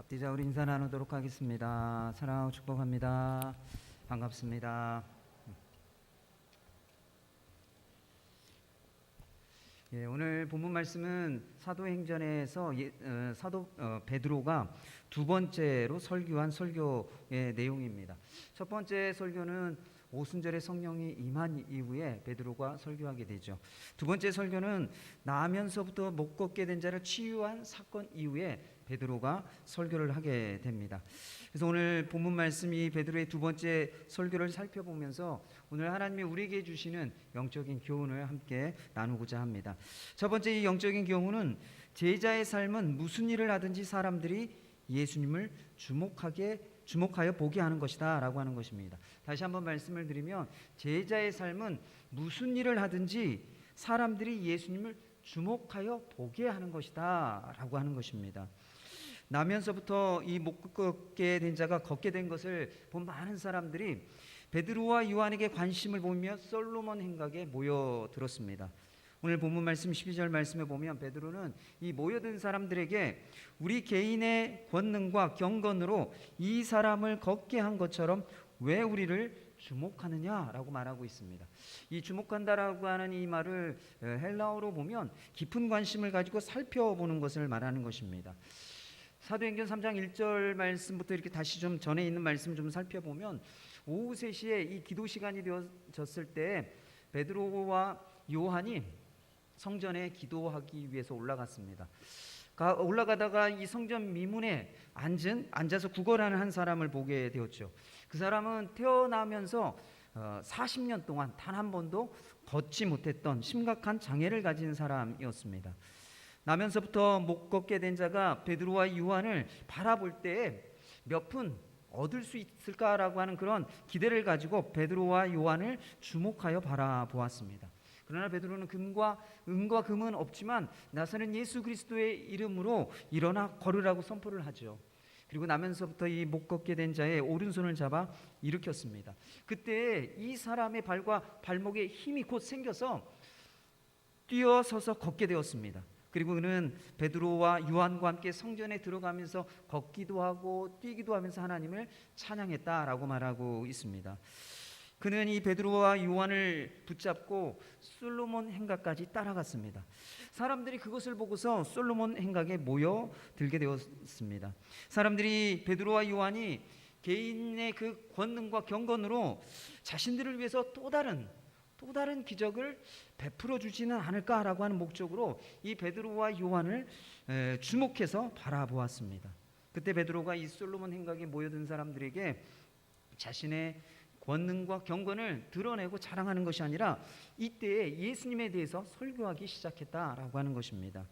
앞뒤자 우리 인사 나누도록 하겠습니다. 사랑하고 축복합니다. 반갑습니다. 오늘 본문 말씀은 사도행전에서 사도 베드로가 두 번째로 설교한 설교의 내용입니다. 첫 번째 설교는 오순절에 성령이 임한 이후에 베드로가 설교하게 되죠. 두 번째 설교는 나면서부터 못 걷게 된 자를 치유한 사건 이후에 베드로가 설교를 하게 됩니다. 그래서 오늘 본문 말씀이 베드로의 두 번째 설교를 살펴보면서 오늘 하나님이 우리에게 주시는 영적인 교훈을 함께 나누고자 합니다. 첫 번째 이 영적인 교훈은 제자의 삶은 무슨 일을 하든지 사람들이 예수님을 주목하여 보게 하는 것이다 라고 하는 것입니다. 다시 한번 말씀을 드리면 제자의 삶은 무슨 일을 하든지 사람들이 예수님을 주목하여 보게 하는 것이다 라고 하는 것입니다. 나면서부터 이 못 걷게 된 자가 걷게 된 것을 본 많은 사람들이 베드로와 요한에게 관심을 보이며 솔로몬 행각에 모여들었습니다. 오늘 본문 말씀 12절 말씀에 보면 베드로는 이 모여든 사람들에게 우리 개인의 권능과 경건으로 이 사람을 걷게 한 것처럼 왜 우리를 주목하느냐라고 말하고 있습니다. 이 주목한다라고 하는 이 말을 헬라어로 보면 깊은 관심을 가지고 살펴보는 것을 말하는 것입니다. 사도행전 3장 1절 말씀부터 이렇게 다시 좀 전에 있는 말씀 좀 살펴보면 오후 3시에 이 기도 시간이 되어졌을 때 베드로와 요한이 성전에 기도하기 위해서 올라갔습니다. 올라가다가 이 성전 미문에 앉아서 구걸하는 한 사람을 보게 되었죠. 그 사람은 태어나면서 40년 동안 단 한 번도 걷지 못했던 심각한 장애를 가진 사람이었습니다. 나면서부터 못 걷게 된 자가 베드로와 요한을 바라볼 때에 몇 푼 얻을 수 있을까라고 하는 그런 기대를 가지고 베드로와 요한을 주목하여 바라보았습니다. 그러나 베드로는 은과 금은 없지만 나사렛 예수 그리스도의 이름으로 일어나 걸으라고 선포를 하죠. 그리고 나면서부터 이 못 걷게 된 자의 오른손을 잡아 일으켰습니다. 그때 이 사람의 발과 발목에 힘이 곧 생겨서 뛰어서서 걷게 되었습니다. 그리고 그는 베드로와 요한과 함께 성전에 들어가면서 걷기도 하고 뛰기도 하면서 하나님을 찬양했다라고 말하고 있습니다. 그는 이 베드로와 요한을 붙잡고 솔로몬 행각까지 따라갔습니다. 사람들이 그것을 보고서 솔로몬 행각에 모여들게 되었습니다. 사람들이 베드로와 요한이 개인의 그 권능과 경건으로 자신들을 위해서 또 다른 기적을 베풀어 주지는 않을까라고 하는 목적으로 이 베드로와 요한을 주목해서 바라보았습니다. 그때 베드로가 이 솔로몬 행각에 모여든 사람들에게 자신의 권능과 경건을 드러내고 자랑하는 것이 아니라 이때에 예수님에 대해서 설교하기 시작했다라고 하는 것입니다.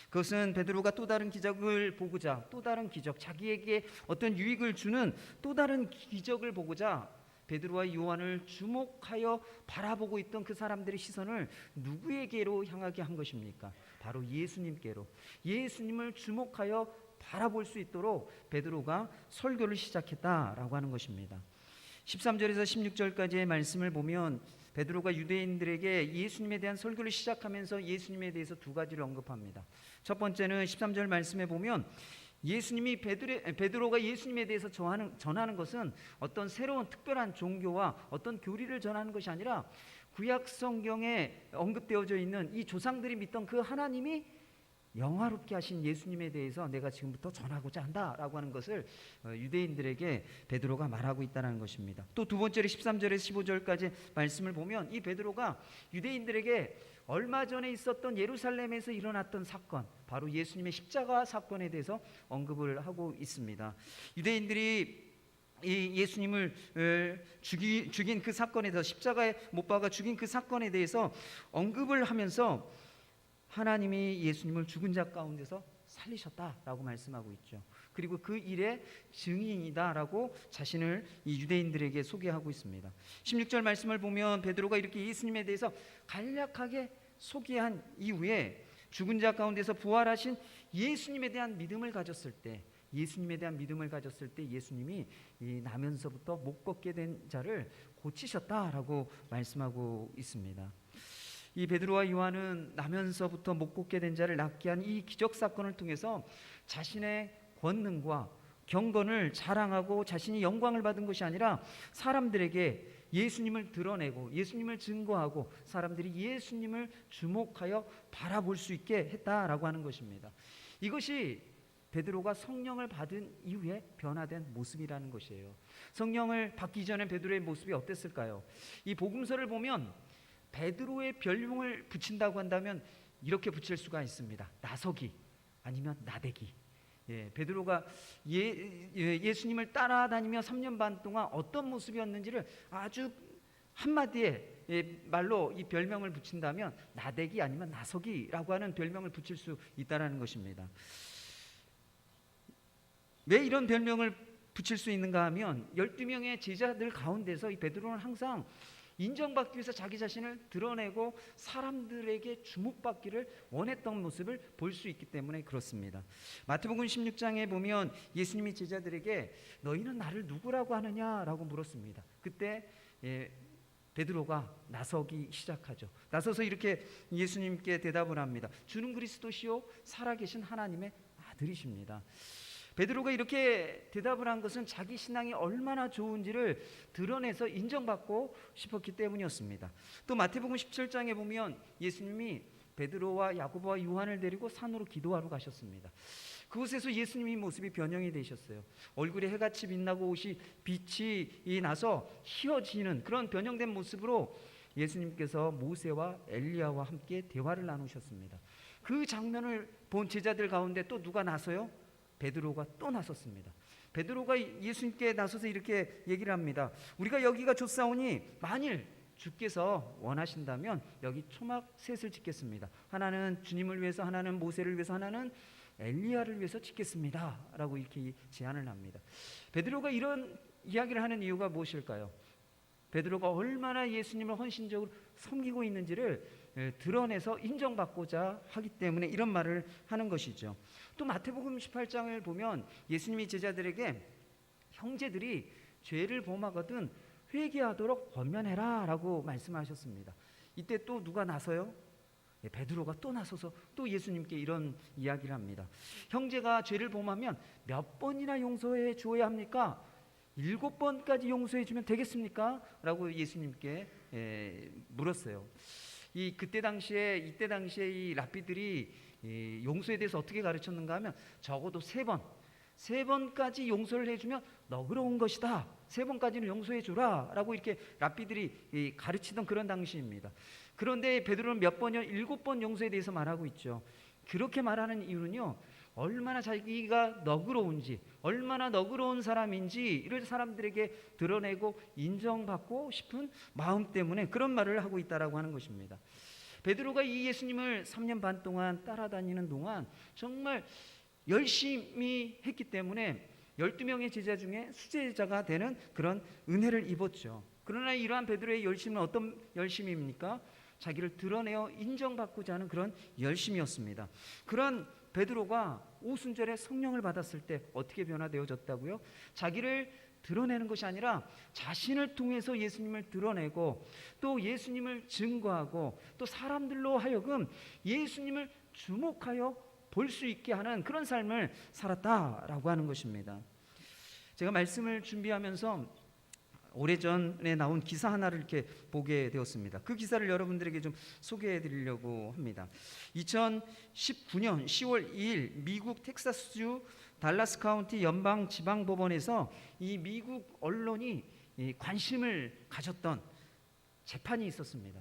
그것은 베드로가 또 다른 기적을 보고자, 또 다른 기적, 자기에게 어떤 유익을 주는 또 다른 기적을 보고자 베드로와 요한을 주목하여 바라보고 있던 그 사람들의 시선을 누구에게로 향하게 한 것입니까? 바로 예수님께로. 예수님을 주목하여 바라볼 수 있도록 베드로가 설교를 시작했다라고 하는 것입니다. 13절에서 16절까지의 말씀을 보면 베드로가 유대인들에게 예수님에 대한 설교를 시작하면서 예수님에 대해서 두 가지를 언급합니다. 첫 번째는 13절 말씀에 보면 베드로가 예수님에 대해서 전하는 것은 어떤 새로운 특별한 종교와 어떤 교리를 전하는 것이 아니라 구약 성경에 언급되어져 있는 이 조상들이 믿던 그 하나님이 영화롭게 하신 예수님에 대해서 내가 지금부터 전하고자 한다라고 하는 것을 유대인들에게 베드로가 말하고 있다는 것입니다. 또 두 번째로 13절에서 15절까지 말씀을 보면 이 베드로가 유대인들에게 얼마 전에 있었던 예루살렘에서 일어났던 사건, 바로 예수님의 십자가 사건에 대해서 언급을 하고 있습니다. 유대인들이 이 예수님을 죽인 그 사건에 대해서 십자가에 못 박아 죽인 그 사건에 대해서 언급을 하면서 하나님이 예수님을 죽은 자 가운데서 살리셨다라고 말씀하고 있죠. 그리고 그 일의 증인이다라고 자신을 이 유대인들에게 소개하고 있습니다. 16절 말씀을 보면 베드로가 이렇게 예수님에 대해서 간략하게 소개한 이후에 죽은 자 가운데서 부활하신 예수님에 대한 믿음을 가졌을 때 예수님이 이 나면서부터 못 걷게 된 자를 고치셨다라고 말씀하고 있습니다. 이 베드로와 요한은 나면서부터 못 걷게 된 자를 낫게 한 이 기적 사건을 통해서 자신의 권능과 경건을 자랑하고 자신이 영광을 받은 것이 아니라 사람들에게 예수님을 드러내고 예수님을 증거하고 사람들이 예수님을 주목하여 바라볼 수 있게 했다라고 하는 것입니다. 이것이 베드로가 성령을 받은 이후에 변화된 모습이라는 것이에요. 성령을 받기 전에 베드로의 모습이 어땠을까요? 이 복음서를 보면 베드로의 별명을 붙인다고 한다면 이렇게 붙일 수가 있습니다. 나서기 아니면 나대기. 베드로가 예수님을 따라다니며 3년 반 동안 어떤 모습이었는지를 아주 한마디에 말로 이 별명을 붙인다면 나대기 아니면 나서기라고 하는 별명을 붙일 수 있다는 것입니다. 왜 이런 별명을 붙일 수 있는가 하면 12명의 제자들 가운데서 이 베드로는 항상 인정받기 위해서 자기 자신을 드러내고 사람들에게 주목받기를 원했던 모습을 볼 수 있기 때문에 그렇습니다. 마태복음 16장에 보면 예수님이 제자들에게 너희는 나를 누구라고 하느냐라고 물었습니다. 그때 베드로가 나서기 시작하죠. 나서서 이렇게 예수님께 대답을 합니다. 주는 그리스도시요 살아계신 하나님의 아들이십니다. 베드로가 이렇게 대답을 한 것은 자기 신앙이 얼마나 좋은지를 드러내서 인정받고 싶었기 때문이었습니다. 또 마태복음 17장에 보면 예수님이 베드로와 야고보와 요한을 데리고 산으로 기도하러 가셨습니다. 그곳에서 예수님의 모습이 변형이 되셨어요. 얼굴에 해같이 빛나고 옷이 빛이 나서 희어지는 그런 변형된 모습으로 예수님께서 모세와 엘리야와 함께 대화를 나누셨습니다. 그 장면을 본 제자들 가운데 또 누가 나서요? 베드로가 또 나섰습니다. 베드로가 예수님께 나서서 이렇게 얘기를 합니다. 우리가 여기가 좋사오니 만일 주께서 원하신다면 여기 초막 셋을 짓겠습니다. 하나는 주님을 위해서, 하나는 모세를 위해서, 하나는 엘리야를 위해서 짓겠습니다 라고 이렇게 제안을 합니다. 베드로가 이런 이야기를 하는 이유가 무엇일까요? 베드로가 얼마나 예수님을 헌신적으로 섬기고 있는지를 드러내서 인정받고자 하기 때문에 이런 말을 하는 것이죠. 또 마태복음 18장을 보면 예수님이 제자들에게 형제들이 죄를 범하거든 회개하도록 권면해라 라고 말씀하셨습니다. 이때 또 누가 나서요? 베드로가 또 나서서 또 예수님께 이런 이야기를 합니다. 형제가 죄를 범하면 몇 번이나 용서해 주어야 합니까? 7번까지 용서해 주면 되겠습니까? 라고 예수님께 물었어요. 이때 당시에 이 랍비들이 이 용서에 대해서 어떻게 가르쳤는가 하면 적어도 3번까지 용서를 해주면 너그러운 것이다. 3번까지는 용서해 주라 라고 이렇게 랍비들이 가르치던 그런 당시입니다. 그런데 베드로는 몇 번이요? 7번 용서에 대해서 말하고 있죠. 그렇게 말하는 이유는요, 얼마나 자기가 너그러운지, 얼마나 너그러운 사람인지를 사람들에게 드러내고 인정받고 싶은 마음 때문에 그런 말을 하고 있다라고 하는 것입니다. 베드로가 이 예수님을 3년 반 동안 따라다니는 동안 정말 열심히 했기 때문에 12명의 제자 중에 수제자가 되는 그런 은혜를 입었죠. 그러나 이러한 베드로의 열심은 어떤 열심입니까? 자기를 드러내어 인정받고자 하는 그런 열심이었습니다. 그런 베드로가 오순절에 성령을 받았을 때 어떻게 변화되어졌다고요? 자기를 드러내는 것이 아니라 자신을 통해서 예수님을 드러내고 또 예수님을 증거하고 또 사람들로 하여금 예수님을 주목하여 볼 수 있게 하는 그런 삶을 살았다라고 하는 것입니다. 제가 말씀을 준비하면서 오래전에 나온 기사 하나를 이렇게 보게 되었습니다. 그 기사를 여러분들에게 좀 소개해 드리려고 합니다. 2019년 10월 2일 미국 텍사스주 달라스 카운티 연방 지방법원에서 이 미국 언론이 관심을 가졌던 재판이 있었습니다.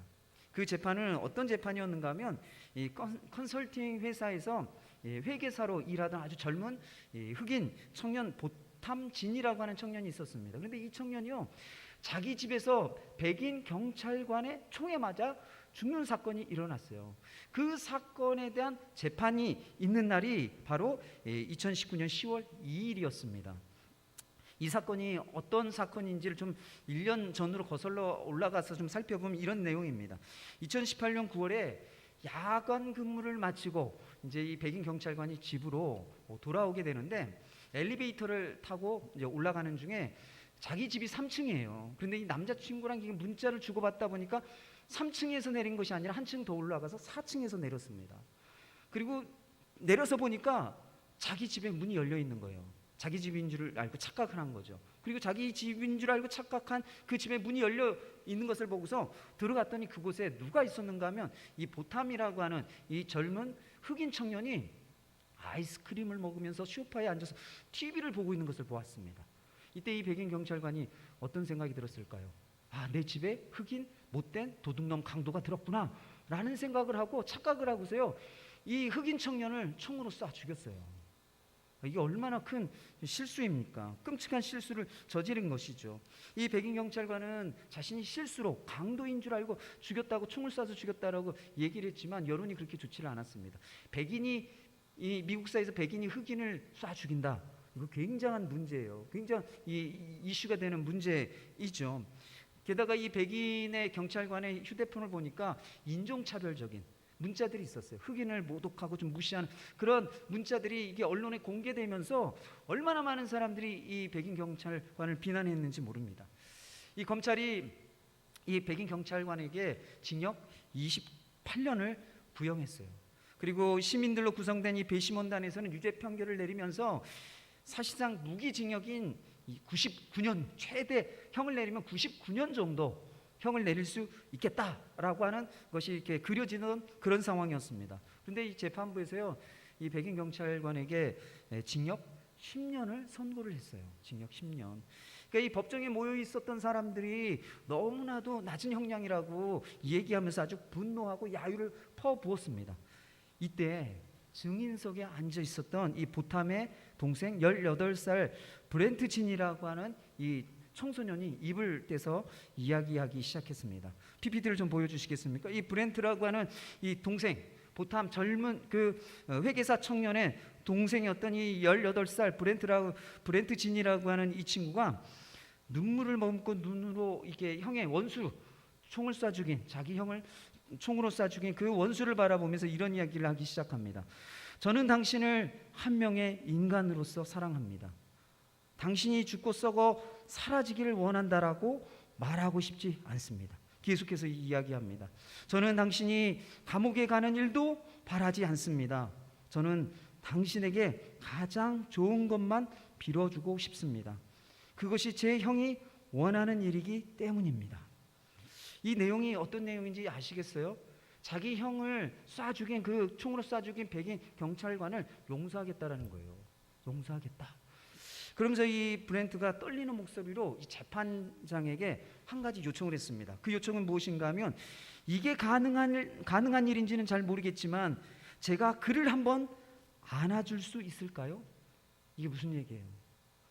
그 재판은 어떤 재판이었는가 하면 이 컨설팅 회사에서 회계사로 일하던 아주 젊은 흑인 청년 보탐진이라고 하는 청년이 있었습니다. 그런데 이 청년이요, 자기 집에서 백인 경찰관의 총에 맞아 죽는 사건이 일어났어요. 그 사건에 대한 재판이 있는 날이 바로 2019년 10월 2일이었습니다. 이 사건이 어떤 사건인지를 좀 1년 전으로 거슬러 올라가서 좀 살펴보면 이런 내용입니다. 2018년 9월에 야간 근무를 마치고 이제 이 백인 경찰관이 집으로 돌아오게 되는데 엘리베이터를 타고 이제 올라가는 중에 자기 집이 3층이에요. 그런데 이 남자친구랑 문자를 주고받다 보니까 3층에서 내린 것이 아니라 한층 더 올라가서 4층에서 내렸습니다. 그리고 내려서 보니까 자기 집에 문이 열려 있는 거예요. 자기 집인 줄 알고 착각을 한 거죠. 그리고 자기 집인 줄 알고 착각한 그 집에 문이 열려 있는 것을 보고서 들어갔더니 그곳에 누가 있었는가 하면 이 보탐이라고 하는 이 젊은 흑인 청년이 아이스크림을 먹으면서 소파에 앉아서 TV를 보고 있는 것을 보았습니다. 이때 이 백인 경찰관이 어떤 생각이 들었을까요? 아, 내 집에 흑인 못된 도둑놈 강도가 들었구나 라는 생각을 하고 착각을 하고서요, 이 흑인 청년을 총으로 쏴 죽였어요. 이게 얼마나 큰 실수입니까? 끔찍한 실수를 저지른 것이죠. 이 백인 경찰관은 자신이 실수로 강도인 줄 알고 죽였다고, 총을 쏴서 죽였다라고 얘기를 했지만 여론이 그렇게 좋지를 않았습니다. 이 미국 사회에서 백인이 흑인을 쏴 죽인다, 이거 굉장한 문제예요. 굉장히 이슈가 되는 문제이죠. 게다가 이 백인의 경찰관의 휴대폰을 보니까 인종차별적인 문자들이 있었어요. 흑인을 모독하고 좀 무시하는 그런 문자들이 이게 언론에 공개되면서 얼마나 많은 사람들이 이 백인 경찰관을 비난했는지 모릅니다. 이 검찰이 이 백인 경찰관에게 징역 28년을 구형했어요. 그리고 시민들로 구성된 이 배심원단에서는 유죄 판결을 내리면서 사실상 무기징역인 99년, 최대 형을 내리면 99년 정도 형을 내릴 수 있겠다라고 하는 것이 이렇게 그려지는 그런 상황이었습니다. 그런데 이 재판부에서요, 이 백인 경찰관에게 징역 10년을 선고를 했어요. 징역 10년. 그러니까 이 법정에 모여 있었던 사람들이 너무나도 낮은 형량이라고 얘기하면서 아주 분노하고 야유를 퍼부었습니다. 이때 증인석에 앉아 있었던 이 보탐의 동생 18살 브렌트 진이라고 하는 이 청소년이 입을 떼서 이야기하기 시작했습니다. PPT를 좀 보여주시겠습니까? 이 브렌트라고 하는 이 동생, 보탐 젊은 그 회계사 청년의 동생이었던 이 18살 브렌트 진이라고 하는 이 친구가 눈물을 머금고 눈으로 이게 형의 원수, 총을 쏴 죽인, 자기 형을 총으로 쏴 죽인 그 원수를 바라보면서 이런 이야기를 하기 시작합니다. 저는 당신을 한 명의 인간으로서 사랑합니다. 당신이 죽고 썩어 사라지기를 원한다라고 말하고 싶지 않습니다. 계속해서 이야기합니다. 저는 당신이 감옥에 가는 일도 바라지 않습니다. 저는 당신에게 가장 좋은 것만 빌어주고 싶습니다. 그것이 제 형이 원하는 일이기 때문입니다. 이 내용이 어떤 내용인지 아시겠어요? 자기 형을 쏴 죽인, 그 총으로 쏴 죽인 백인 경찰관을 용서하겠다라는 거예요. 용서하겠다. 그러면서 이 브렌트가 떨리는 목소리로 이 재판장에게 한 가지 요청을 했습니다. 그 요청은 무엇인가 하면, 이게 가능한 일인지는 잘 모르겠지만 제가 그를 한번 안아줄 수 있을까요? 이게 무슨 얘기예요?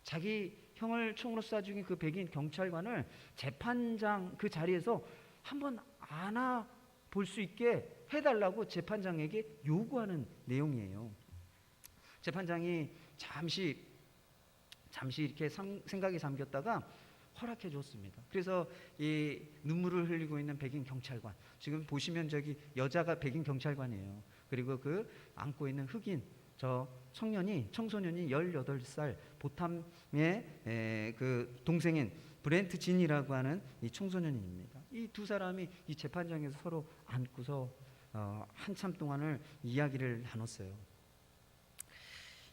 자기 형을 총으로 쏴 죽인 그 백인 경찰관을 재판장 그 자리에서 한번 안아볼 수 있게 해달라고 재판장에게 요구하는 내용이에요. 재판장이 잠시 이렇게 생각에 잠겼다가 허락해 줬습니다. 그래서 이 눈물을 흘리고 있는 백인 경찰관, 지금 보시면 저기 여자가 백인 경찰관이에요. 그리고 그 안고 있는 흑인 청소년이 18살 보탐의 그 동생인 브렌트 진이라고 하는 이 청소년입니다. 이 두 사람이 이 재판장에서 서로 안고서 한참 동안을 이야기를 나눴어요.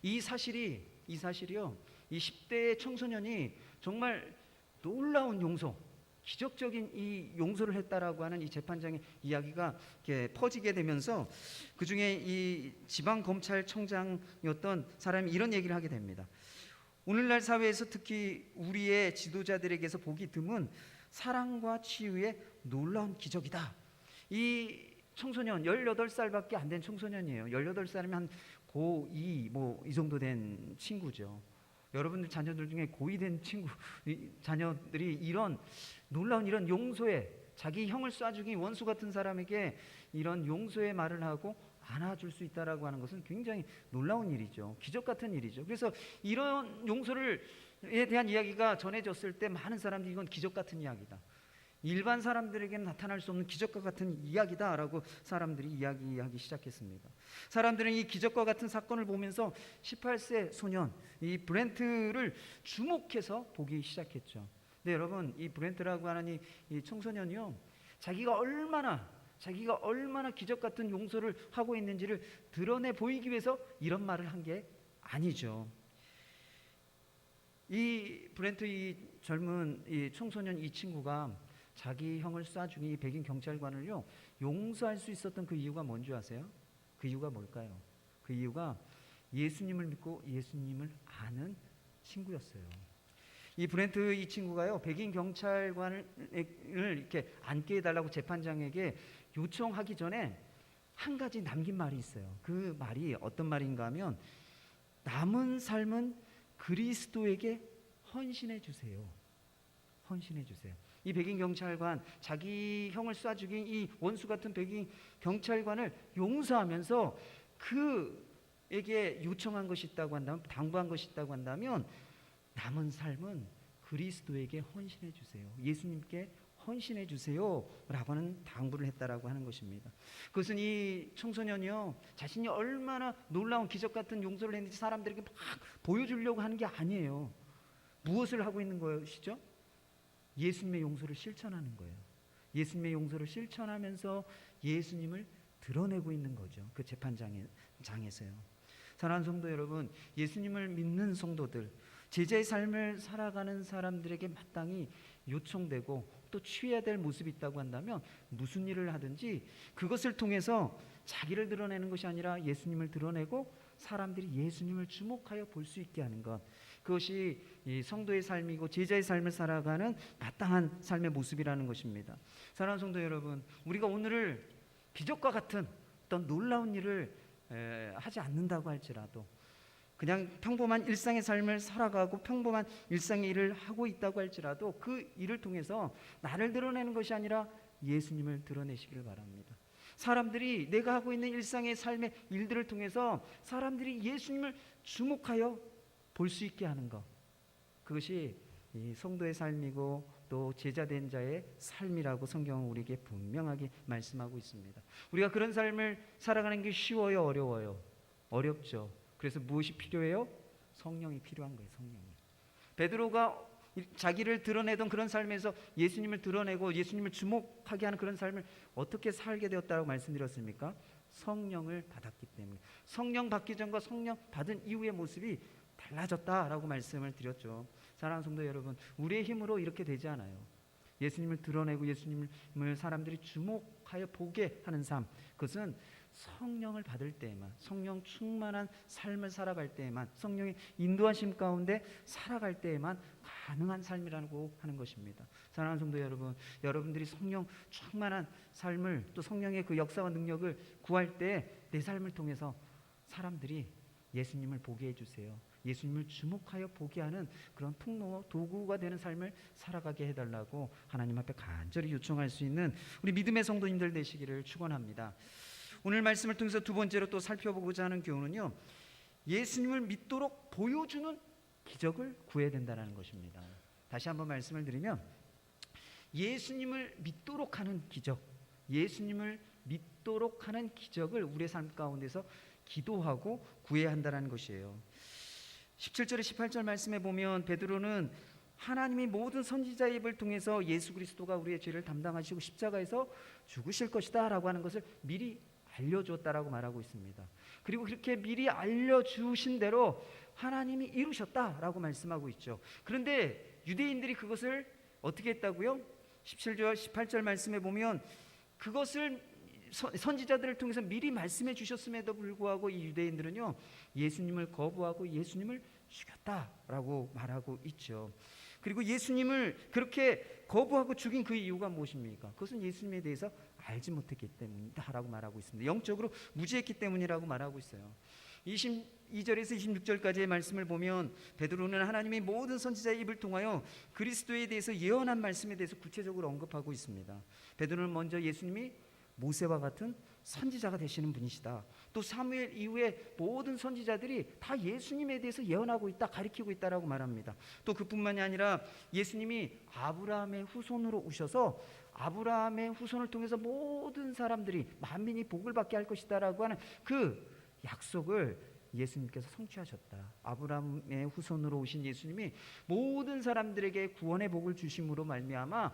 이 사실이요, 이 10대의 청소년이 정말 놀라운 용서, 기적적인 이 용서를 했다라고 하는 이 재판장의 이야기가 이렇게 퍼지게 되면서 그 중에 이 지방검찰청장이었던 사람이 이런 얘기를 하게 됩니다. 오늘날 사회에서 특히 우리의 지도자들에게서 보기 드문 사랑과 치유의 놀라운 기적이다. 이 청소년 18살밖에 안 된 청소년이에요. 18살이면 한 고2 뭐 이 정도 된 친구죠. 여러분들 자녀들 중에 고2 된 자녀들이 이런 놀라운 이런 용서의, 자기 형을 쏴 죽인 원수 같은 사람에게 이런 용서의 말을 하고 안아줄 수 있다라고 하는 것은 굉장히 놀라운 일이죠. 기적 같은 일이죠. 그래서 이런 용서에 대한 이야기가 전해졌을 때 많은 사람들이 이건 기적 같은 이야기다, 일반 사람들에게는 나타날 수 없는 기적과 같은 이야기다라고 사람들이 이야기하기 시작했습니다. 사람들은 이 기적과 같은 사건을 보면서 18세 소년 이 브렌트를 주목해서 보기 시작했죠. 네, 여러분, 이 브렌트라고 하는 이 청소년이요, 자기가 얼마나 기적 같은 용서를 하고 있는지를 드러내 보이기 위해서 이런 말을 한 게 아니죠. 이 브렌트, 이 젊은 이 청소년 이 친구가 자기 형을 쏴 죽인 이 백인 경찰관을요 용서할 수 있었던 그 이유가 뭔지 아세요? 그 이유가 뭘까요? 그 이유가 예수님을 믿고 예수님을 아는 친구였어요. 이 브렌트 이 친구가요 백인 경찰관을 이렇게 앉게 해달라고 재판장에게 요청하기 전에 한 가지 남긴 말이 있어요. 그 말이 어떤 말인가 하면 남은 삶은 그리스도에게 헌신해 주세요. 헌신해 주세요. 이 백인 경찰관, 자기 형을 쏴 죽인 이 원수 같은 백인 경찰관을 용서하면서 그에게 요청한 것이 있다고 한다면, 당부한 것이 있다고 한다면 남은 삶은 그리스도에게 헌신해 주세요. 예수님께 헌신해 주세요 라고 하는 당부를 했다라고 하는 것입니다. 그것은 이 청소년이요 자신이 얼마나 놀라운 기적 같은 용서를 했는지 사람들에게 막 보여주려고 하는 게 아니에요. 무엇을 하고 있는 것이죠? 예수님의 용서를 실천하는 거예요. 예수님의 용서를 실천하면서 예수님을 드러내고 있는 거죠. 그 재판장에서요. 사랑하는 성도 여러분, 예수님을 믿는 성도들, 제자의 삶을 살아가는 사람들에게 마땅히 요청되고 또 취해야 될 모습이 있다고 한다면 무슨 일을 하든지 그것을 통해서 자기를 드러내는 것이 아니라 예수님을 드러내고 사람들이 예수님을 주목하여 볼 수 있게 하는 것, 그것이 이 성도의 삶이고 제자의 삶을 살아가는 마땅한 삶의 모습이라는 것입니다. 사랑하는 성도 여러분, 우리가 오늘을 기적과 같은 어떤 놀라운 일을 하지 않는다고 할지라도 그냥 평범한 일상의 삶을 살아가고 평범한 일상의 일을 하고 있다고 할지라도 그 일을 통해서 나를 드러내는 것이 아니라 예수님을 드러내시길 바랍니다. 사람들이 내가 하고 있는 일상의 삶의 일들을 통해서 사람들이 예수님을 주목하여 볼 수 있게 하는 것, 그것이 이 성도의 삶이고 또 제자된 자의 삶이라고 성경은 우리에게 분명하게 말씀하고 있습니다. 우리가 그런 삶을 살아가는 게 쉬워요, 어려워요? 어렵죠. 그래서 무엇이 필요해요? 성령이 필요한 거예요. 성령이. 베드로가 자기를 드러내던 그런 삶에서 예수님을 드러내고 예수님을 주목하게 하는 그런 삶을 어떻게 살게 되었다고 말씀드렸습니까? 성령을 받았기 때문에. 성령 받기 전과 성령 받은 이후의 모습이 달라졌다라고 말씀을 드렸죠. 사랑하는 성도 여러분, 우리의 힘으로 이렇게 되지 않아요. 예수님을 드러내고 예수님을 사람들이 주목하여 보게 하는 삶, 그것은 성령을 받을 때에만, 성령 충만한 삶을 살아갈 때에만, 성령의 인도하심 가운데 살아갈 때에만 가능한 삶이라고 하는 것입니다. 사랑하는 성도 여러분, 여러분들이 성령 충만한 삶을, 또 성령의 그 역사와 능력을 구할 때 내 삶을 통해서 사람들이 예수님을 보게 해주세요. 예수님을 주목하여 보게 하는 그런 통로, 도구가 되는 삶을 살아가게 해달라고 하나님 앞에 간절히 요청할 수 있는 우리 믿음의 성도님들 되시기를 축원합니다. 오늘 말씀을 통해서 두 번째로 또 살펴보고자 하는 교훈은요, 예수님을 믿도록 보여주는 기적을 구해야 된다는 것입니다. 다시 한번 말씀을 드리면 예수님을 믿도록 하는 기적, 예수님을 믿도록 하는 기적을 우리의 삶 가운데서 기도하고 구해야 한다는 것이에요. 17절에 18절 말씀에 보면 베드로는 하나님이 모든 선지자의 입을 통해서 예수 그리스도가 우리의 죄를 담당하시고 십자가에서 죽으실 것이다 라고 하는 것을 미리 알려주었다라고 말하고 있습니다. 그리고 그렇게 미리 알려주신 대로 하나님이 이루셨다라고 말씀하고 있죠. 그런데 유대인들이 그것을 어떻게 했다고요? 17절 18절 말씀에 보면 그것을 선지자들을 통해서 미리 말씀해 주셨음에도 불구하고 이 유대인들은요 예수님을 거부하고 예수님을 죽였다라고 말하고 있죠. 그리고 예수님을 그렇게 거부하고 죽인 그 이유가 무엇입니까? 그것은 예수님에 대해서 알지 못했기 때문이다라고 말하고 있습니다. 영적으로 무지했기 때문이라고 말하고 있어요. 22절에서 26절까지의 말씀을 보면 베드로는 하나님의 모든 선지자의 입을 통하여 그리스도에 대해서 예언한 말씀에 대해서 구체적으로 언급하고 있습니다. 베드로는 먼저 예수님이 모세와 같은 선지자가 되시는 분이시다. 또 사무엘 이후에 모든 선지자들이 다 예수님에 대해서 예언하고 있다, 가리키고 있다라고 말합니다. 또 그뿐만이 아니라 예수님이 아브라함의 후손으로 오셔서 아브라함의 후손을 통해서 모든 사람들이 만민이 복을 받게 할 것이다라고 하는 그 약속을 예수님께서 성취하셨다. 아브라함의 후손으로 오신 예수님이 모든 사람들에게 구원의 복을 주심으로 말미암아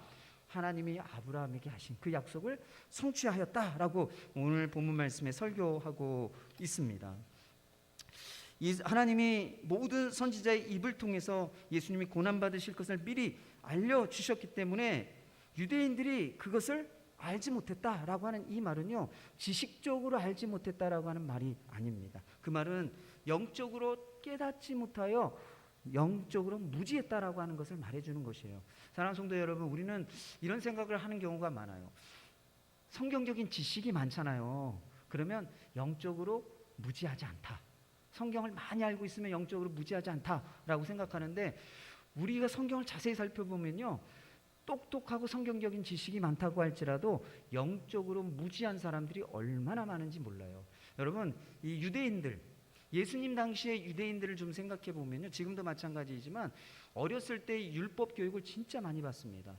하나님이 아브라함에게 하신 그 약속을 성취하였다라고 오늘 본문 말씀에 설교하고 있습니다. 하나님이 모든 선지자의 입을 통해서 예수님이 고난받으실 것을 미리 알려주셨기 때문에 유대인들이 그것을 알지 못했다라고 하는 이 말은요, 지식적으로 알지 못했다라고 하는 말이 아닙니다. 그 말은 영적으로 깨닫지 못하여 영적으로 무지했다라고 하는 것을 말해주는 것이에요. 사랑하는 성도 여러분, 우리는 이런 생각을 하는 경우가 많아요. 성경적인 지식이 많잖아요. 그러면 영적으로 무지하지 않다. 성경을 많이 알고 있으면 영적으로 무지하지 않다라고 생각하는데, 우리가 성경을 자세히 살펴보면요, 똑똑하고 성경적인 지식이 많다고 할지라도 영적으로 무지한 사람들이 얼마나 많은지 몰라요. 여러분, 이 유대인들, 예수님 당시의 유대인들을 좀 생각해 보면요, 지금도 마찬가지이지만 어렸을 때 율법 교육을 진짜 많이 받습니다.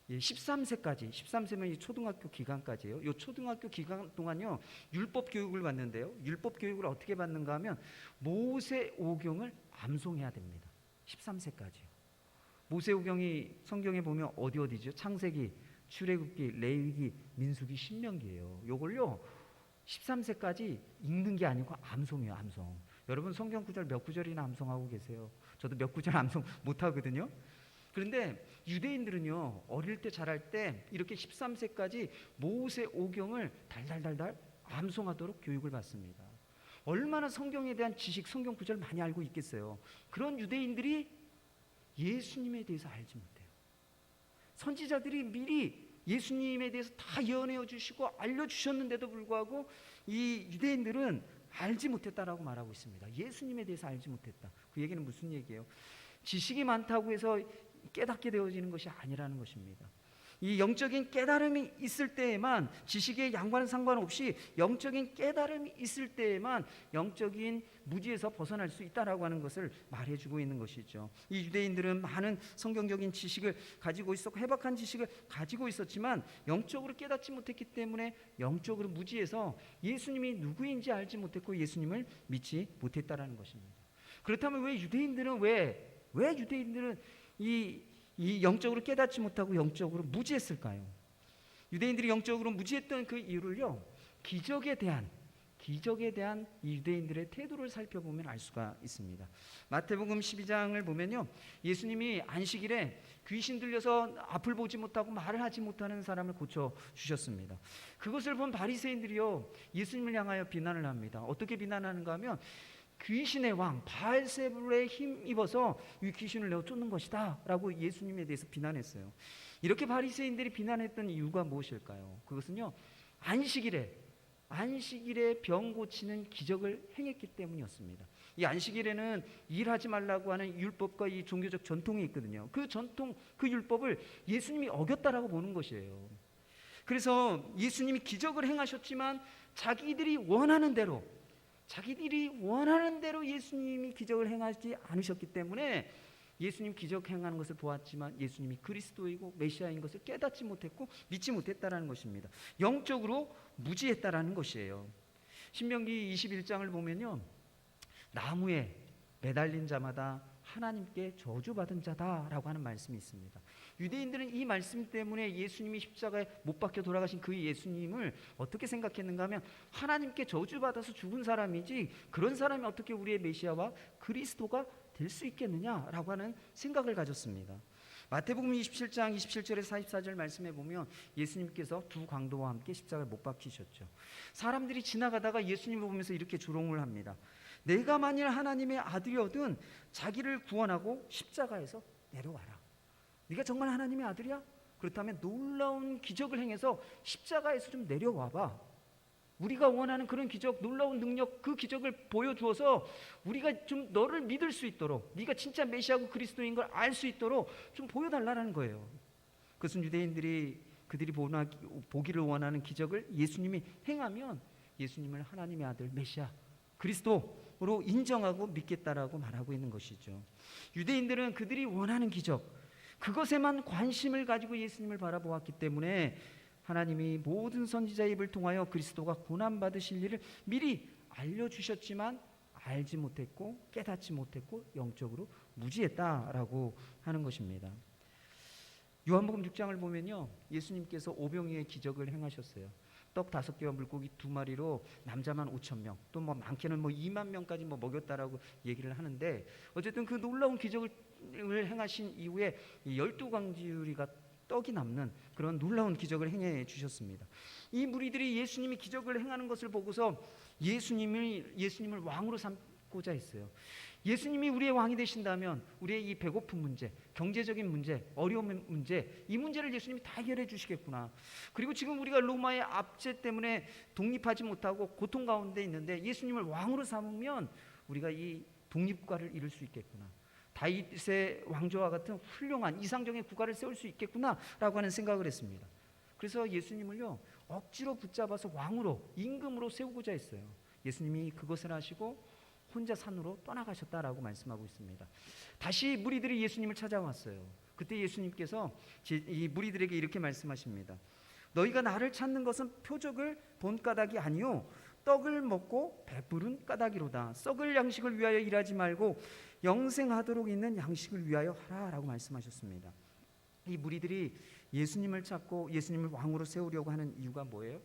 13세까지, 13세면 초등학교 기간까지예요. 이 초등학교 기간 동안요, 율법 교육을 받는데요, 율법 교육을 어떻게 받는가 하면 모세오경을 암송해야 됩니다. 13세까지요. 모세오경이 성경에 보면 어디죠? 창세기, 출애굽기, 레위기, 민수기, 신명기예요. 요걸요 13세까지 읽는 게 아니고 암송이에요. 암송. 여러분 성경 구절 몇 구절이나 암송하고 계세요? 저도 몇 구절 암송 못하거든요. 그런데 유대인들은요, 어릴 때 자랄 때 이렇게 13세까지 모세오경을 달달달달 암송하도록 교육을 받습니다. 얼마나 성경에 대한 지식, 성경 구절 많이 알고 있겠어요. 그런 유대인들이 예수님에 대해서 알지 못해요. 선지자들이 미리 예수님에 대해서 다 예언해 주시고 알려주셨는데도 불구하고 이 유대인들은 알지 못했다라고 말하고 있습니다. 예수님에 대해서 알지 못했다. 그 얘기는 무슨 얘기예요? 지식이 많다고 해서 깨닫게 되어지는 것이 아니라는 것입니다. 이 영적인 깨달음이 있을 때에만, 지식의 양과는 상관없이 영적인 깨달음이 있을 때에만 영적인 무지에서 벗어날 수 있다라고 하는 것을 말해주고 있는 것이죠. 이 유대인들은 많은 성경적인 지식을 가지고 있었고 해박한 지식을 가지고 있었지만 영적으로 깨닫지 못했기 때문에 영적으로 무지해서 예수님이 누구인지 알지 못했고 예수님을 믿지 못했다라는 것입니다. 그렇다면 왜 유대인들은 이 영적으로 깨닫지 못하고 영적으로 무지했을까요? 유대인들이 영적으로 무지했던 그 이유를요, 기적에 대한 이 유대인들의 태도를 살펴보면 알 수가 있습니다. 마태복음 12장을 보면요, 예수님이 안식일에 귀신 들려서 앞을 보지 못하고 말을 하지 못하는 사람을 고쳐 주셨습니다. 그것을 본 바리새인들이요, 예수님을 향하여 비난을 합니다. 어떻게 비난하는가 하면 귀신의 왕 바알세불에 힘입어서 이 귀신을 내어 쫓는 것이다 라고 예수님에 대해서 비난했어요. 이렇게 바리새인들이 비난했던 이유가 무엇일까요? 그것은요, 안식일에 병 고치는 기적을 행했기 때문이었습니다. 이 안식일에는 일하지 말라고 하는 율법과 이 종교적 전통이 있거든요. 그 전통, 그 율법을 예수님이 어겼다라고 보는 것이에요. 그래서 예수님이 기적을 행하셨지만 자기들이 원하는 대로 예수님이 기적을 행하지 않으셨기 때문에 예수님 기적 행하는 것을 보았지만 예수님이 그리스도이고 메시아인 것을 깨닫지 못했고 믿지 못했다라는 것입니다. 영적으로 무지했다라는 것이에요. 신명기 21장을 보면요, 나무에 매달린 자마다 하나님께 저주받은 자다라고 하는 말씀이 있습니다. 유대인들은 이 말씀 때문에 예수님이 십자가에 못 박혀 돌아가신 그 예수님을 어떻게 생각했는가 하면 하나님께 저주받아서 죽은 사람이지 그런 사람이 어떻게 우리의 메시아와 그리스도가 될 수 있겠느냐라고 하는 생각을 가졌습니다. 마태복음 27장 27절에서 44절 말씀해 보면 예수님께서 두 강도와 함께 십자가에 못 박히셨죠. 사람들이 지나가다가 예수님을 보면서 이렇게 조롱을 합니다. 내가 만일 하나님의 아들이어든 자기를 구원하고 십자가에서 내려와라. 네가 정말 하나님의 아들이야? 그렇다면 놀라운 기적을 행해서 십자가에서 좀 내려와봐. 우리가 원하는 그런 기적, 놀라운 능력, 그 기적을 보여주어서 우리가 좀 너를 믿을 수 있도록, 네가 진짜 메시아고 그리스도인 걸 알 수 있도록 좀 보여달라는 거예요. 그것은 유대인들이 그들이 보기를 원하는 기적을 예수님이 행하면 예수님을 하나님의 아들, 메시아, 그리스도로 인정하고 믿겠다라고 말하고 있는 것이죠. 유대인들은 그들이 원하는 기적, 그것에만 관심을 가지고 예수님을 바라보았기 때문에 하나님이 모든 선지자의 입을 통하여 그리스도가 고난받으실 일을 미리 알려주셨지만 알지 못했고 깨닫지 못했고 영적으로 무지했다라고 하는 것입니다. 요한복음 6장을 보면요, 예수님께서 오병이의 기적을 행하셨어요. 떡 5개와 물고기 2마리로 남자만 5,000명, 또 뭐 많게는 뭐 2만 명까지 뭐 먹였다라고 얘기를 하는데, 어쨌든 그 놀라운 기적을 행하신 이후에 12광주리가 떡이 남는 그런 놀라운 기적을 행해 주셨습니다. 이 무리들이 예수님이 기적을 행하는 것을 보고서 예수님을 왕으로 삼고자 했어요. 예수님이 우리의 왕이 되신다면 우리의 이 배고픈 문제, 경제적인 문제, 어려운 문제, 이 문제를 예수님이 다 해결해 주시겠구나. 그리고 지금 우리가 로마의 압제 때문에 독립하지 못하고 고통 가운데 있는데 예수님을 왕으로 삼으면 우리가 이 독립국가를 이룰 수 있겠구나. 다윗의 왕조와 같은 훌륭한 이상적인 국가를 세울 수 있겠구나라고 하는 생각을 했습니다. 그래서 예수님을요 억지로 붙잡아서 왕으로, 임금으로 세우고자 했어요. 예수님이 그것을 하시고 혼자 산으로 떠나가셨다라고 말씀하고 있습니다. 다시 무리들이 예수님을 찾아왔어요. 그때 예수님께서 이 무리들에게 이렇게 말씀하십니다. 너희가 나를 찾는 것은 표적을 본 까닭이 아니요 떡을 먹고 배부른 까닭이로다. 썩을 양식을 위하여 일하지 말고 영생하도록 있는 양식을 위하여 하라라고 말씀하셨습니다. 이 무리들이 예수님을 찾고 예수님을 왕으로 세우려고 하는 이유가 뭐예요?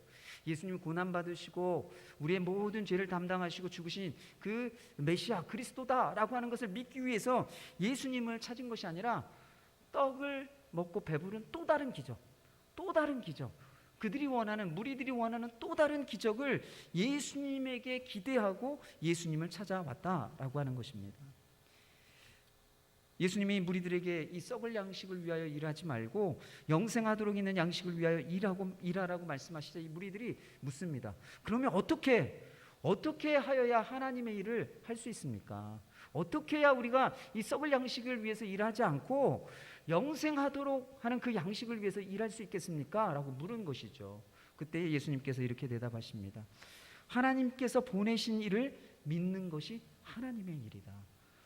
예수님이 고난받으시고 우리의 모든 죄를 담당하시고 죽으신 그 메시아 그리스도다라고 하는 것을 믿기 위해서 예수님을 찾은 것이 아니라 떡을 먹고 배부른 또 다른 기적, 무리들이 원하는 또 다른 기적을 예수님에게 기대하고 예수님을 찾아왔다라고 하는 것입니다. 예수님이 무리들에게 이 썩을 양식을 위하여 일하지 말고 영생하도록 있는 양식을 위하여 일하라고 말씀하시자 이 무리들이 묻습니다. 그러면 어떻게 하여야 하나님의 일을 할 수 있습니까? 어떻게 해야 우리가 이 썩을 양식을 위해서 일하지 않고 영생하도록 하는 그 양식을 위해서 일할 수 있겠습니까? 라고 물은 것이죠. 그때 예수님께서 이렇게 대답하십니다. 하나님께서 보내신 일을 믿는 것이 하나님의 일이다.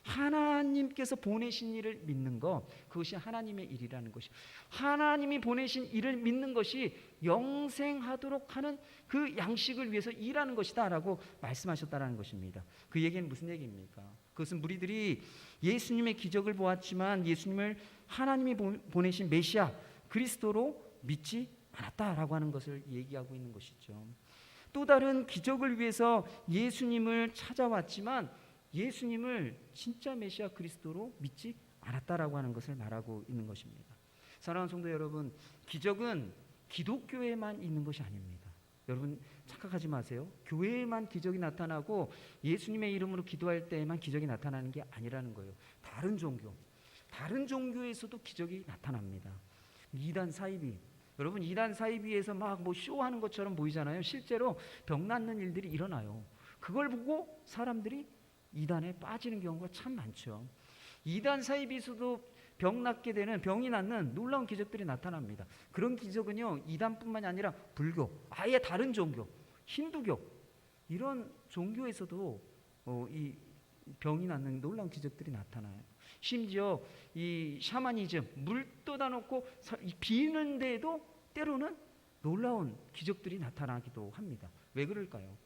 하나님께서 보내신 일을 믿는 것, 그것이 하나님의 일이라는 것이, 하나님이 보내신 일을 믿는 것이 영생하도록 하는 그 양식을 위해서 일하는 것이다 라고 말씀하셨다는 것입니다. 그 얘기는 무슨 얘기입니까? 그것은 무리들이 예수님의 기적을 보았지만 예수님을 하나님이 보내신 메시아 그리스도로 믿지 않았다라고 하는 것을 얘기하고 있는 것이죠. 또 다른 기적을 위해서 예수님을 찾아왔지만 예수님을 진짜 메시아 그리스도로 믿지 않았다라고 하는 것을 말하고 있는 것입니다. 사랑하는 성도 여러분, 기적은 기독교에만 있는 것이 아닙니다. 여러분 착각하지 마세요. 교회에만 기적이 나타나고 예수님의 이름으로 기도할 때에만 기적이 나타나는 게 아니라는 거예요. 다른 종교에서도 기적이 나타납니다. 이단 사이비, 여러분 이단 사이비에서 막 뭐 쇼하는 것처럼 보이잖아요. 실제로 병 낫는 일들이 일어나요. 그걸 보고 사람들이 이단에 빠지는 경우가 참 많죠. 이단 사이비에서도 병이 낫는 놀라운 기적들이 나타납니다. 그런 기적은요 이단뿐만이 아니라 불교, 아예 다른 종교, 힌두교 이런 종교에서도 이 병이 낫는 놀라운 기적들이 나타나요. 심지어 이 샤머니즘, 물 떠다 놓고 비는데도 때로는 놀라운 기적들이 나타나기도 합니다. 왜 그럴까요?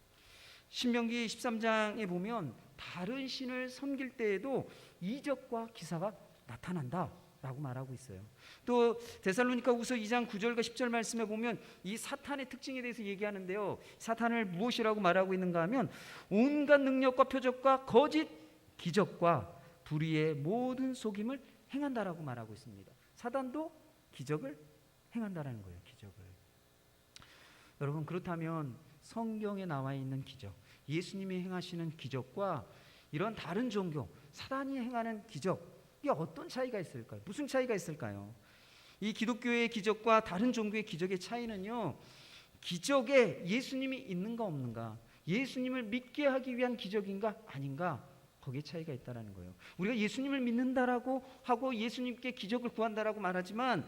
신명기 13장에 보면 다른 신을 섬길 때에도 이적과 기사가 나타난다라고 말하고 있어요. 또 데살로니가후서 2장 9절과 10절 말씀에 보면 이 사탄의 특징에 대해서 얘기하는데요. 사탄을 무엇이라고 말하고 있는가 하면 온갖 능력과 표적과 거짓 기적과 불의의 모든 속임을 행한다라고 말하고 있습니다. 사단도 기적을 행한다라는 거예요. 기적을. 여러분 그렇다면 성경에 나와 있는 기적, 예수님이 행하시는 기적과 이런 다른 종교, 사단이 행하는 기적, 이게 어떤 차이가 있을까요? 무슨 차이가 있을까요? 이 기독교의 기적과 다른 종교의 기적의 차이는요, 기적에 예수님이 있는가 없는가, 예수님을 믿게 하기 위한 기적인가 아닌가, 거기에 차이가 있다는 거예요. 우리가 예수님을 믿는다라고 하고 예수님께 기적을 구한다라고 말하지만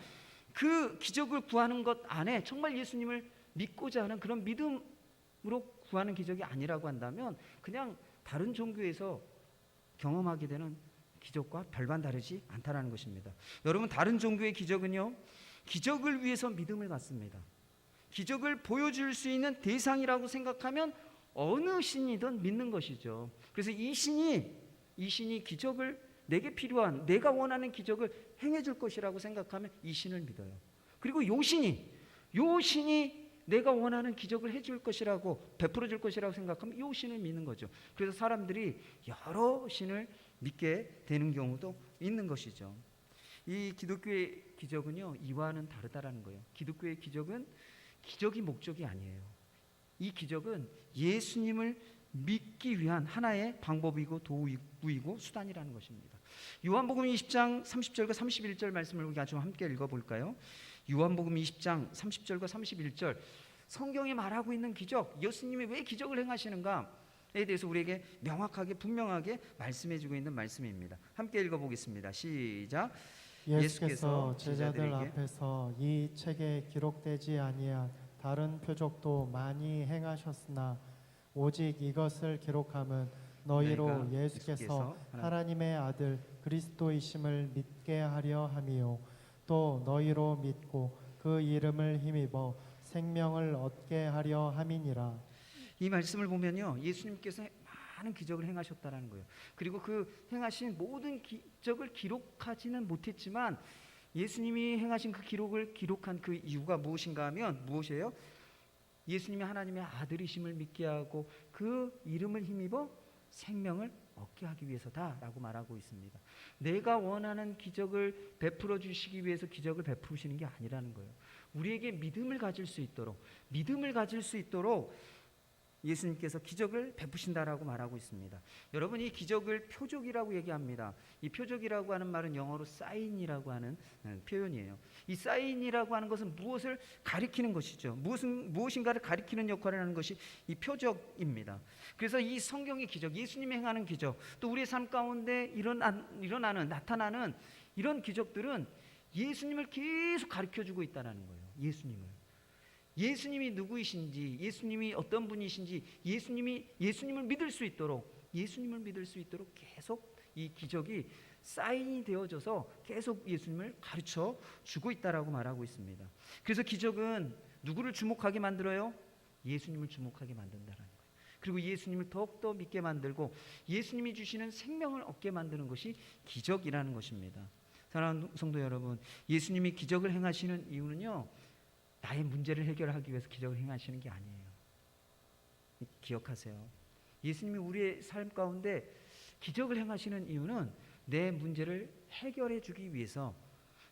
그 기적을 구하는 것 안에 정말 예수님을 믿고자 하는 그런 믿음으로 구하는 기적이 아니라고 한다면 그냥 다른 종교에서 경험하게 되는 기적과 별반 다르지 않다라는 것입니다. 여러분 다른 종교의 기적은요, 기적을 위해서 믿음을 갖습니다. 기적을 보여줄 수 있는 대상이라고 생각하면 어느 신이든 믿는 것이죠. 그래서 이 신이 기적을 내게 필요한, 내가 원하는 기적을 행해줄 것이라고 생각하면 이 신을 믿어요. 그리고 요 신이 내가 원하는 기적을 해줄 것이라고, 베풀어 줄 것이라고 생각하면 이 신을 믿는 거죠. 그래서 사람들이 여러 신을 믿게 되는 경우도 있는 것이죠. 이 기독교의 기적은요, 이와는 다르다라는 거예요. 기독교의 기적은 기적이 목적이 아니에요. 이 기적은 예수님을 믿기 위한 하나의 방법이고 도구이고 수단이라는 것입니다. 요한복음 20장 30절과 31절 말씀을 우리 아주 함께 읽어볼까요? 요한복음 20장 30절과 31절, 성경이 말하고 있는 기적, 예수님이 왜 기적을 행하시는가에 대해서 우리에게 명확하게 분명하게 말씀해주고 있는 말씀입니다. 함께 읽어보겠습니다. 시작. 예수께서 제자들 앞에서 이 책에 기록되지 아니한 다른 표적도 많이 행하셨으나 오직 이것을 기록함은 너희로 예수께서 하나님의 아들 그리스도이심을 믿게 하려 함이요 또 너희로 믿고 그 이름을 힘입어 생명을 얻게 하려 함이니라. 이 말씀을 보면요, 예수님께서 많은 기적을 행하셨다라는 거예요. 그리고 그 행하신 모든 기적을 기록하지는 못했지만 예수님이 행하신 그 기록을 기록한 그 이유가 무엇인가 하면 무엇이에요? 예수님이 하나님의 아들이심을 믿게 하고 그 이름을 힘입어 생명을 얻게 하기 위해서다라고 말하고 있습니다. 내가 원하는 기적을 베풀어 주시기 위해서 기적을 베푸시는 게 아니라는 거예요. 우리에게 믿음을 가질 수 있도록 예수님께서 기적을 베푸신다라고 말하고 있습니다. 여러분, 이 기적을 표적이라고 얘기합니다. 이 표적이라고 하는 말은 영어로 사인이라고 하는 표현이에요. 이 사인이라고 하는 것은 무엇을 가리키는 것이죠. 무엇인가를 가리키는 역할을 하는 것이 이 표적입니다. 그래서 이 성경의 기적, 예수님이 행하는 기적, 또 우리의 삶 가운데 나타나는 이런 기적들은 예수님을 계속 가르쳐주고 있다는 거예요. 예수님이 누구이신지, 예수님이 어떤 분이신지, 예수님을 믿을 수 있도록 계속 이 기적이 사인이 되어져서 계속 예수님을 가르쳐 주고 있다라고 말하고 있습니다. 그래서 기적은 누구를 주목하게 만들어요? 예수님을 주목하게 만든다라는 거예요. 그리고 예수님을 더욱더 믿게 만들고 예수님이 주시는 생명을 얻게 만드는 것이 기적이라는 것입니다. 사랑하는 성도 여러분, 예수님이 기적을 행하시는 이유는요, 나의 문제를 해결하기 위해서 기적을 행하시는 게 아니에요. 기억하세요. 예수님이 우리의 삶 가운데 기적을 행하시는 이유는 내 문제를 해결해 주기 위해서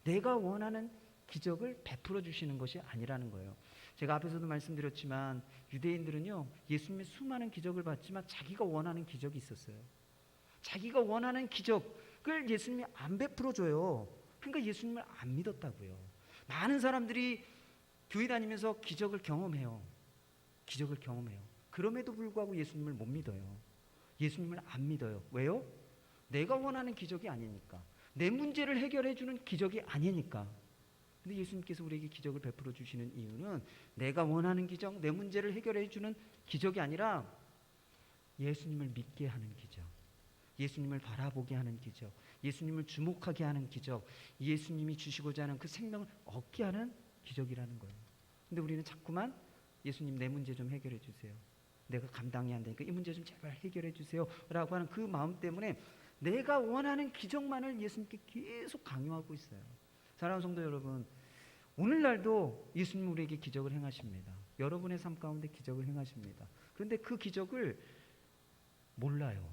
내가 원하는 기적을 베풀어 주시는 것이 아니라는 거예요. 제가 앞에서도 말씀드렸지만 유대인들은요, 예수님의 수많은 기적을 봤지만 자기가 원하는 기적이 있었어요. 자기가 원하는 기적을 예수님이 안 베풀어 줘요. 그러니까 예수님을 안 믿었다고요. 많은 사람들이 교회 다니면서 기적을 경험해요. 그럼에도 불구하고 예수님을 못 믿어요. 예수님을 안 믿어요. 왜요? 내가 원하는 기적이 아니니까. 내 문제를 해결해 주는 기적이 아니니까. 근데 예수님께서 우리에게 기적을 베풀어 주시는 이유는 내가 원하는 기적, 내 문제를 해결해 주는 기적이 아니라 예수님을 믿게 하는 기적, 예수님을 바라보게 하는 기적, 예수님을 주목하게 하는 기적, 예수님이 주시고자 하는 그 생명을 얻게 하는 기적이라는 거예요. 근데 우리는 자꾸만 예수님 내 문제 좀 해결해 주세요. 내가 감당이 안 되니까 이 문제 좀 제발 해결해 주세요 라고 하는 그 마음 때문에 내가 원하는 기적만을 예수님께 계속 강요하고 있어요. 사랑하는 성도 여러분, 오늘날도 예수님 우리에게 기적을 행하십니다. 여러분의 삶 가운데 기적을 행하십니다. 그런데 그 기적을 몰라요.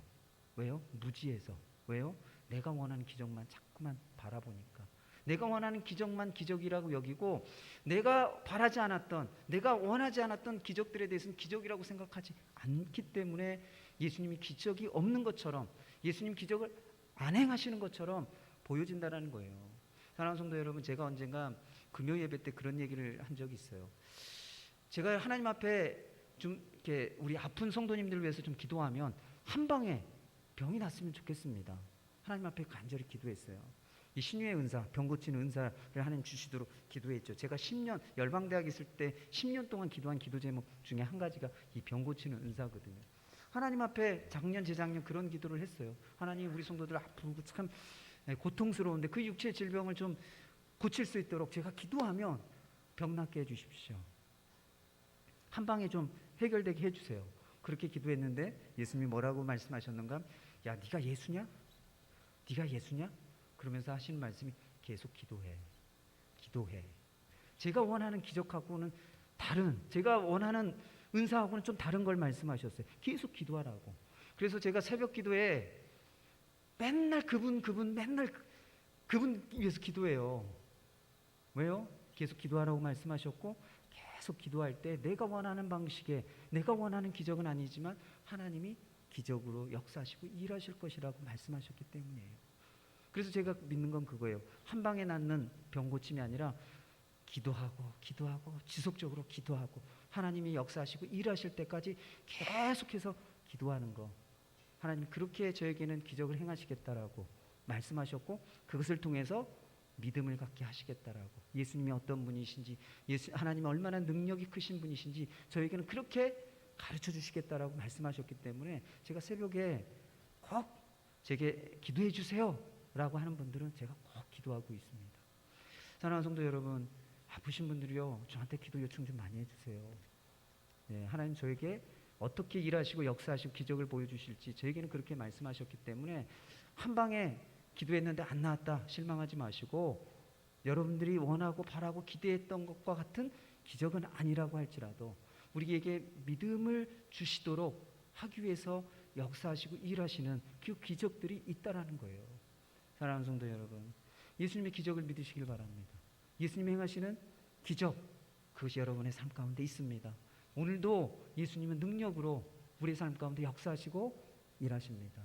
왜요? 무지해서. 왜요? 내가 원하는 기적만 자꾸만 바라보니까. 내가 원하는 기적만 기적이라고 여기고 내가 바라지 않았던, 내가 원하지 않았던 기적들에 대해서는 기적이라고 생각하지 않기 때문에 예수님이 기적이 없는 것처럼, 예수님 기적을 안 행하시는 것처럼 보여진다는 거예요. 사랑하는 성도 여러분, 제가 언젠가 금요 예배 때 그런 얘기를 한 적이 있어요. 제가 하나님 앞에 좀 이렇게 우리 아픈 성도님들을 위해서 좀 기도하면 한 방에 병이 났으면 좋겠습니다. 하나님 앞에 간절히 기도했어요. 이 신유의 은사, 병 고치는 은사를 하나님 주시도록 기도했죠. 제가 10년 열방대학 있을 때 10년 동안 기도한 기도 제목 중에 한 가지가 이 병 고치는 은사거든요. 하나님 앞에 작년 재작년 그런 기도를 했어요. 하나님, 우리 성도들 아프고 참 고통스러운데 그 육체 질병을 좀 고칠 수 있도록 제가 기도하면 병 낫게 해주십시오. 한 방에 좀 해결되게 해주세요. 그렇게 기도했는데 예수님이 뭐라고 말씀하셨는가? 야, 네가 예수냐? 그러면서 하시는 말씀이 계속 기도해. 제가 원하는 기적하고는 다른, 제가 원하는 은사하고는 좀 다른 걸 말씀하셨어요. 계속 기도하라고. 그래서 제가 새벽 기도에 맨날 맨날 그분 위해서 기도해요. 왜요? 계속 기도하라고 말씀하셨고, 계속 기도할 때 내가 원하는 방식에, 내가 원하는 기적은 아니지만 하나님이 기적으로 역사하시고 일하실 것이라고 말씀하셨기 때문이에요. 그래서 제가 믿는 건 그거예요. 한 방에 낫는 병 고침이 아니라 기도하고 지속적으로 기도하고 하나님이 역사하시고 일하실 때까지 계속해서 기도하는 거. 하나님 그렇게 저에게는 기적을 행하시겠다라고 말씀하셨고, 그것을 통해서 믿음을 갖게 하시겠다라고, 예수님이 어떤 분이신지, 하나님이 얼마나 능력이 크신 분이신지 저에게는 그렇게 가르쳐 주시겠다라고 말씀하셨기 때문에 제가 새벽에 꼭 제게 기도해 주세요 라고 하는 분들은 제가 꼭 기도하고 있습니다. 사랑하는 성도 여러분, 아프신 분들이요, 저한테 기도 요청 좀 많이 해주세요. 네, 하나님 저에게 어떻게 일하시고 역사하시고 기적을 보여주실지 저에게는 그렇게 말씀하셨기 때문에 한 방에 기도했는데 안 나왔다 실망하지 마시고, 여러분들이 원하고 바라고 기대했던 것과 같은 기적은 아니라고 할지라도 우리에게 믿음을 주시도록 하기 위해서 역사하시고 일하시는 그 기적들이 있다라는 거예요. 사랑하는 성도 여러분, 예수님의 기적을 믿으시길 바랍니다. 예수님이 행하시는 기적, 그것이 여러분의 삶 가운데 있습니다. 오늘도 예수님은 능력으로 우리의 삶 가운데 역사하시고 일하십니다.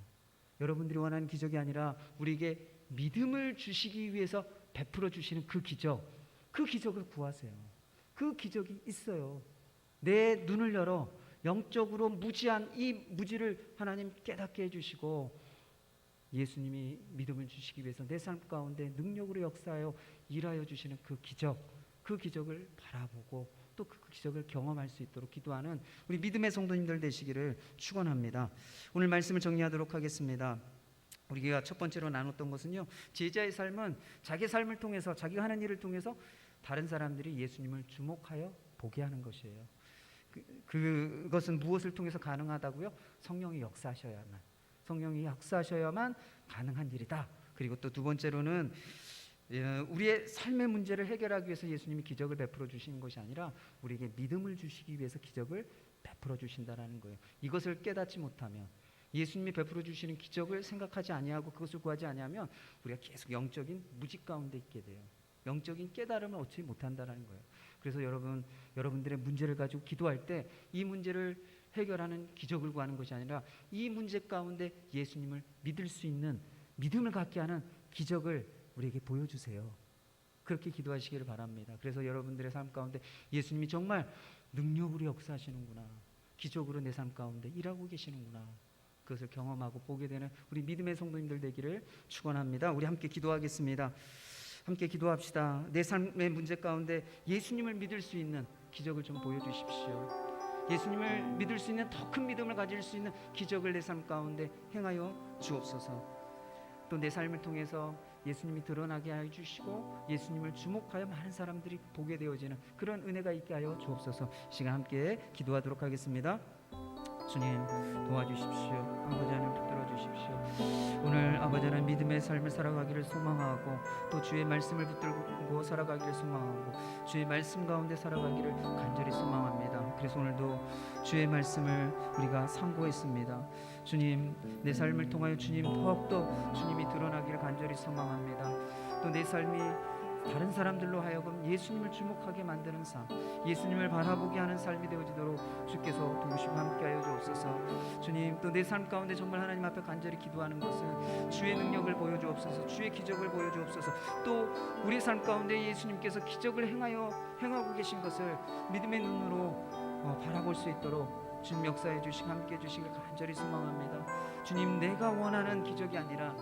여러분들이 원하는 기적이 아니라 우리에게 믿음을 주시기 위해서 베풀어 주시는 그 기적, 그 기적을 구하세요. 그 기적이 있어요. 내 눈을 열어 영적으로 무지한 이 무지를 하나님 깨닫게 해주시고, 예수님이 믿음을 주시기 위해서 내 삶 가운데 능력으로 역사하여 일하여 주시는 그 기적, 그 기적을 바라보고 또 그 기적을 경험할 수 있도록 기도하는 우리 믿음의 성도님들 되시기를 축원합니다. 오늘 말씀을 정리하도록 하겠습니다. 우리가 첫 번째로 나눴던 것은요, 제자의 삶은 자기 삶을 통해서, 자기가 하는 일을 통해서 다른 사람들이 예수님을 주목하여 보게 하는 것이에요. 그것은 무엇을 통해서 가능하다고요? 성령이 역사하셔야만 가능한 일이다. 그리고 또 두 번째로는 우리의 삶의 문제를 해결하기 위해서 예수님이 기적을 베풀어 주시는 것이 아니라 우리에게 믿음을 주시기 위해서 기적을 베풀어 주신다라는 거예요. 이것을 깨닫지 못하면, 예수님이 베풀어 주시는 기적을 생각하지 아니하고 그것을 구하지 아니하면 우리가 계속 영적인 무지 가운데 있게 돼요. 영적인 깨달음을 얻지 못한다라는 거예요. 그래서 여러분들의 문제를 가지고 기도할 때 이 문제를 해결하는 기적을 구하는 것이 아니라 이 문제 가운데 예수님을 믿을 수 있는 믿음을 갖게 하는 기적을 우리에게 보여주세요. 그렇게 기도하시기를 바랍니다. 그래서 여러분들의 삶 가운데 예수님이 정말 능력으로 역사하시는구나, 기적으로 내 삶 가운데 일하고 계시는구나, 그것을 경험하고 보게 되는 우리 믿음의 성도님들 되기를 축원합니다. 우리 함께 기도하겠습니다. 함께 기도합시다. 내 삶의 문제 가운데 예수님을 믿을 수 있는 기적을 좀 보여주십시오. 예수님을 믿을 수 있는 더 큰 믿음을 가질 수 있는 기적을 내 삶 가운데 행하여 주옵소서. 또 내 삶을 통해서 예수님이 드러나게 하여 주시고 예수님을 주목하여 많은 사람들이 보게 되어지는 그런 은혜가 있게 하여 주옵소서. 시간 함께 기도하도록 하겠습니다. 주님 도와주십시오. 아버지 하나님 붙들어 주십시오. 오늘 아버지 하나님 믿음의 삶을 살아가기를 소망하고 또 주의 말씀을 붙들고 살아가기를 소망하고 주의 말씀 가운데 살아가기를 간절히 소망합니다. 그래서 오늘도 주의 말씀을 우리가 상고했습니다. 주님, 내 삶을 통하여 주님 더욱더 주님이 드러나기를 간절히 소망합니다. 또 내 삶이 다른 사람들로 하여금 예수님을 주목하게 만드는 삶, 예수님을 바라보게 하는 삶이 되어지도록 주께서 도우시고 함께하여 주옵소서. 주님, 또 내 삶 가운데 정말 하나님 앞에 간절히 기도하는 것은 주의 능력을 보여주옵소서, 주의 기적을 보여주옵소서. 또 우리 삶 가운데 예수님께서 기적을 행하고 계신 것을 믿음의 눈으로 바라볼 수 있도록 주님 역사해 주시고 함께해 주시길 간절히 소망합니다. 주님, 내가 원하는 기적이 아니라,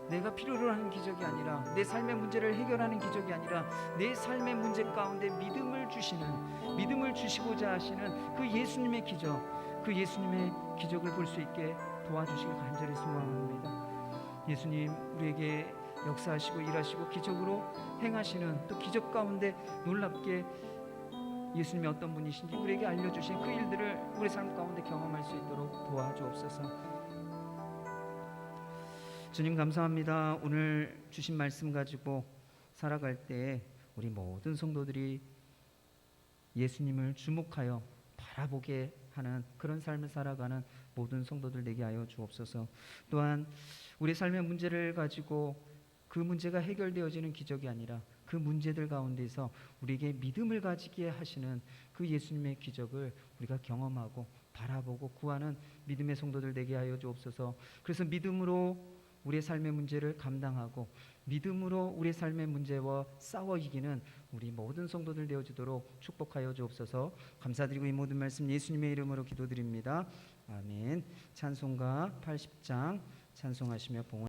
내가 필요로 하는 기적이 아니라, 내 삶의 문제를 해결하는 기적이 아니라 내 삶의 문제 가운데 믿음을 주시고자 하시는 그 예수님의 기적, 그 예수님의 기적을 볼 수 있게 도와주시길 간절히 소망합니다. 예수님, 우리에게 역사하시고 일하시고 기적으로 행하시는 또 기적 가운데 놀랍게 예수님이 어떤 분이신지 우리에게 알려주신 그 일들을 우리 삶 가운데 경험할 수 있도록 도와주옵소서. 주님 감사합니다. 오늘 주신 말씀 가지고 살아갈 때 우리 모든 성도들이 예수님을 주목하여 바라보게 하는 그런 삶을 살아가는 모든 성도들 되게 하여 주옵소서. 또한 우리 삶의 문제를 가지고 그 문제가 해결되어지는 기적이 아니라 그 문제들 가운데서 우리에게 믿음을 가지게 하시는 그 예수님의 기적을 우리가 경험하고 바라보고 구하는 믿음의 성도들 되게 하여 주옵소서. 그래서 믿음으로 우리의 삶의 문제를 감당하고 믿음으로 우리의 삶의 문제와 싸워 이기는 우리 모든 성도들 되어지도록 축복하여 주옵소서. 감사드리고 이 모든 말씀 예수님의 이름으로 기도드립니다. 아멘. 찬송가 80장 찬송하시며 봉헌